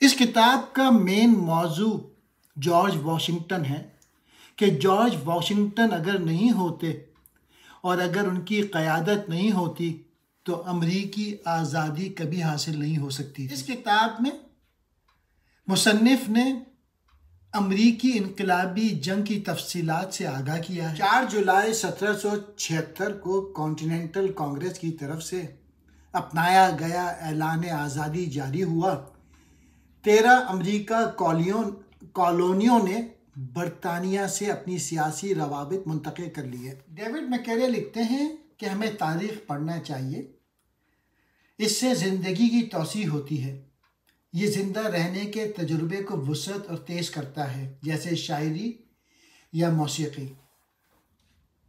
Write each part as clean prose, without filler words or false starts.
इस किताब का मेन मौजू जॉर्ज वॉशिंगटन है कि जॉर्ज वॉशिंगटन अगर नहीं होते और अगर उनकी क़यादत नहीं होती तो अमरीकी आज़ादी कभी हासिल नहीं हो सकती। इस किताब में मुसन्निफ़ ने अमरीकी इनकलाबी जंग की तफसीलात से आगाह किया है। 4 जुलाई 1776 को कॉन्टिनेंटल कांग्रेस की तरफ से अपनाया गया ऐलान आज़ादी जारी हुआ। 13 अमरीका कॉलोनियों ने बरतानिया से अपनी सियासी रवाबित मुंतक़िल कर लिए। डेविड मैकेले लिखते हैं कि हमें तारीख़ पढ़ना चाहिए, इससे ज़िंदगी की तौसी होती है। ये ज़िंदा रहने के तजुर्बे को वुसअत और तेज़ करता है, जैसे शायरी या मौसीकी।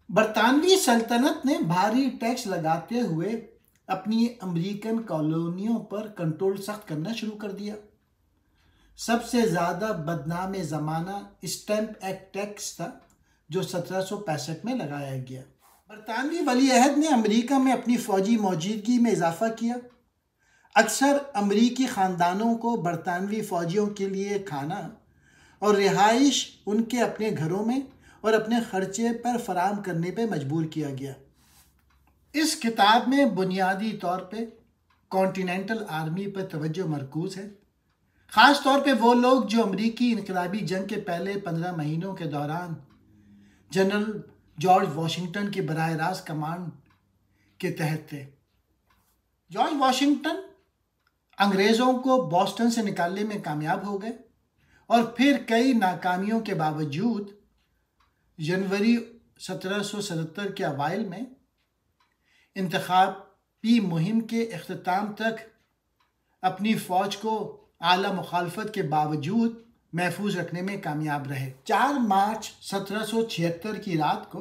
बरतानवी सल्तनत ने भारी टैक्स लगाते हुए अपनी अमेरिकन कॉलोनियों पर कंट्रोल सख्त करना शुरू कर दिया। सबसे ज़्यादा बदनाम ज़माना स्टैम्प एक्ट टैक्स था, जो 1765 में लगाया गया। बरतानवी वली अहद ने अमेरिका में अपनी फ़ौजी मौजूदगी में इजाफ़ा किया। अक्सर अमरीकी ख़ानदानों को बरतानवी फ़ौजियों के लिए खाना और रिहाइश उनके अपने घरों में और अपने ख़र्चे पर फराहम करने पर मजबूर किया गया। इस किताब में बुनियादी तौर पे कॉन्टिनेंटल आर्मी पर तवज्जो मरकूज़ है, ख़ास तौर पे वो लोग जो अमरीकी इनकलाबी जंग के पहले 15 महीनों के दौरान जनरल जॉर्ज वॉशिंगटन की बराह रास्त कमांड के तहत थे। जॉर्ज वॉशिंगटन अंग्रेज़ों को बॉस्टन से निकालने में कामयाब हो गए और फिर कई नाकामियों के बावजूद जनवरी 1777 के अवाइल में इंतखाबी मुहिम के इख्तिताम तक अपनी फ़ौज को आला मुखालफत के बावजूद महफूज रखने में कामयाब रहे। 4 मार्च 1776 की रात को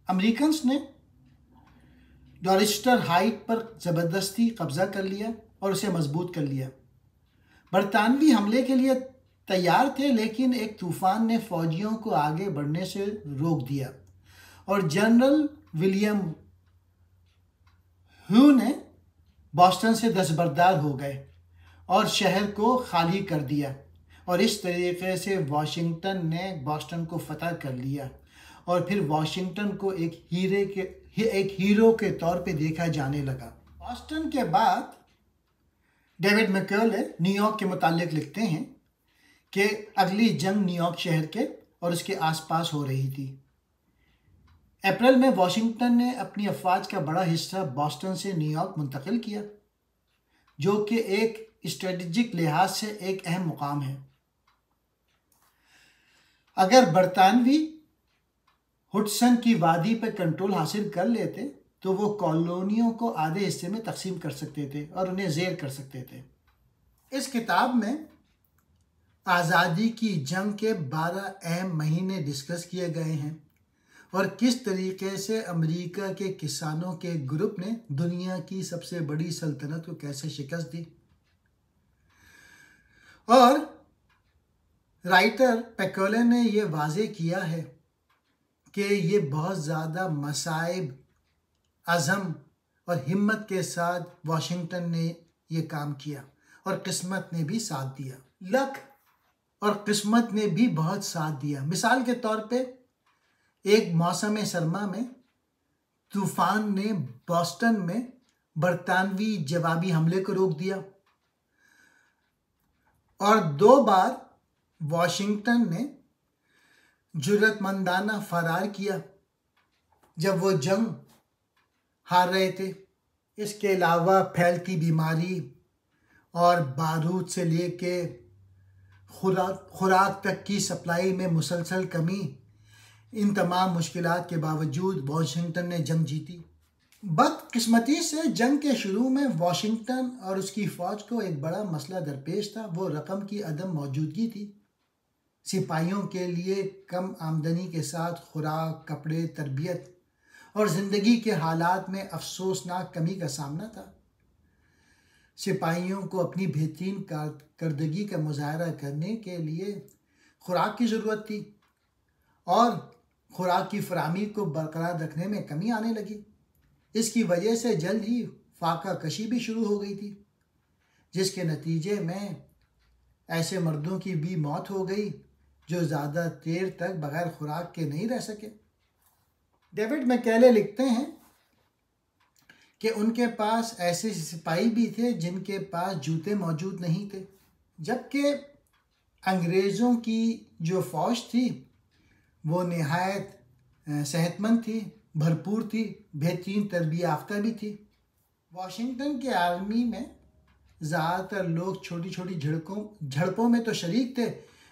अमेरिकन्स ने डॉरिस्टर हाइट पर ज़बरदस्ती कब्ज़ा कर लिया और उसे मजबूत कर लिया। बरतानवी हमले के लिए तैयार थे, लेकिन एक तूफ़ान ने फ़ौजियों को आगे बढ़ने से रोक दिया और जनरल विलियम ह्यू ने बॉस्टन से दस्तबरदार हो गए और शहर को खाली कर दिया, और इस तरीके से वाशिंगटन ने बॉस्टन को फतह कर लिया और फिर वाशिंगटन को एक हीरो के तौर पे देखा जाने लगा। बॉस्टन के बाद डेविड मैकेले न्यूयॉर्क के मुतालिक लिखते हैं कि अगली जंग न्यूयॉर्क शहर के और उसके आसपास हो रही थी। अप्रैल में वाशिंगटन ने अपनी अफवाज का बड़ा हिस्सा बॉस्टन से न्यूयॉर्क मुंतकिल किया, जो कि एक स्ट्रेटजिक लिहाज से एक अहम मुकाम है। अगर बरतानवी हुडसन की वादी पर कंट्रोल हासिल कर लेते तो वो कॉलोनियों को आधे हिस्से में तकसीम कर सकते थे और उन्हें ज़ेर कर सकते थे। इस किताब में आज़ादी की जंग के 12 अहम महीने डिस्कस किए गए हैं और किस तरीके से अमेरिका के किसानों के ग्रुप ने दुनिया की सबसे बड़ी सल्तनत को कैसे शिकस्त दी। और राइटर मैकेले ने यह वाज़े किया है कि ये बहुत ज़्यादा मसाइब, अज़म और हिम्मत के साथ वाशिंगटन ने ये काम किया और किस्मत ने भी साथ दिया। लक और किस्मत ने भी बहुत साथ दिया। मिसाल के तौर पे एक मौसम सरमा में तूफ़ान ने बॉस्टन में बरतानवी जवाबी हमले को रोक दिया और 2 बार वाशिंगटन ने जुर्रतमंदाना फरार किया जब वो जंग हार रहे थे। इसके अलावा फैलती बीमारी और बारूद से लेके खुराक तक की सप्लाई में मुसलसल कमी, इन तमाम मुश्किलात के बावजूद वाशिंगटन ने जंग जीती। बदकिस्मती से जंग के शुरू में वाशिंगटन और उसकी फ़ौज को एक बड़ा मसला दरपेश था, वो रकम की अदम मौजूदगी थी। सिपाहियों के लिए कम आमदनी के साथ खुराक, कपड़े, तरबियत और ज़िंदगी के हालात में अफसोसनाक कमी का सामना था। सिपाहियों को अपनी बेहतरीन कारकर्दगी का मुजाहरा करने के लिए खुराक की ज़रूरत थी और खुराक की फराहमी को बरकरार रखने में कमी आने लगी। इसकी वजह से जल्द ही फाका कशी भी शुरू हो गई थी, जिसके नतीजे में ऐसे मर्दों की भी मौत हो गई जो ज़्यादा देर तक बगैर खुराक के नहीं रह सके। डेविड मैकेले लिखते हैं कि उनके पास ऐसे सिपाही भी थे जिनके पास जूते मौजूद नहीं थे, जबकि अंग्रेज़ों की जो फ़ौज थी वो नहायत सेहतमंद थी, भरपूर थी, बेहतरीन तरबियत याफ्ता भी थी। वाशिंगटन के आर्मी में ज़्यादातर लोग छोटी छोटी झड़पों में तो शरीक थे,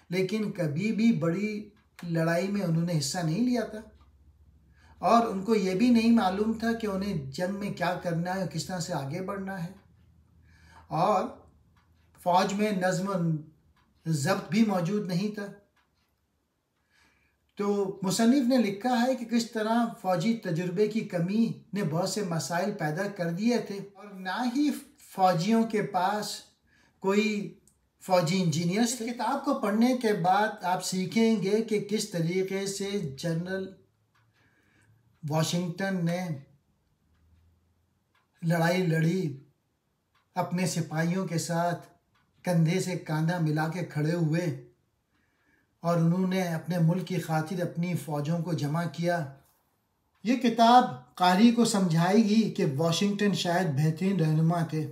लेकिन कभी भी बड़ी लड़ाई में उन्होंने हिस्सा नहीं लिया था और उनको ये भी नहीं मालूम था कि उन्हें जंग में क्या करना है और किस तरह से आगे बढ़ना है। और फौज में नज़्म ज़ब्त भी मौजूद नहीं था। तो मुसन्निफ़ ने लिखा है कि किस तरह फ़ौजी तजुर्बे की कमी ने बहुत से मसाइल पैदा कर दिए थे और ना ही फ़ौजियों के पास कोई फ़ौजी इंजीनियर्स थे। किताब को पढ़ने के बाद आप सीखेंगे कि किस तरीके से जनरल वाशिंगटन ने लड़ाई लड़ी, अपने सिपाहियों के साथ कंधे से कंधा मिला के खड़े हुए और उन्होंने अपने मुल्क की खातिर अपनी फ़ौजों को जमा किया। ये किताब कारी को समझाएगी कि वाशिंगटन शायद बेहतरीन रहनुमा थे।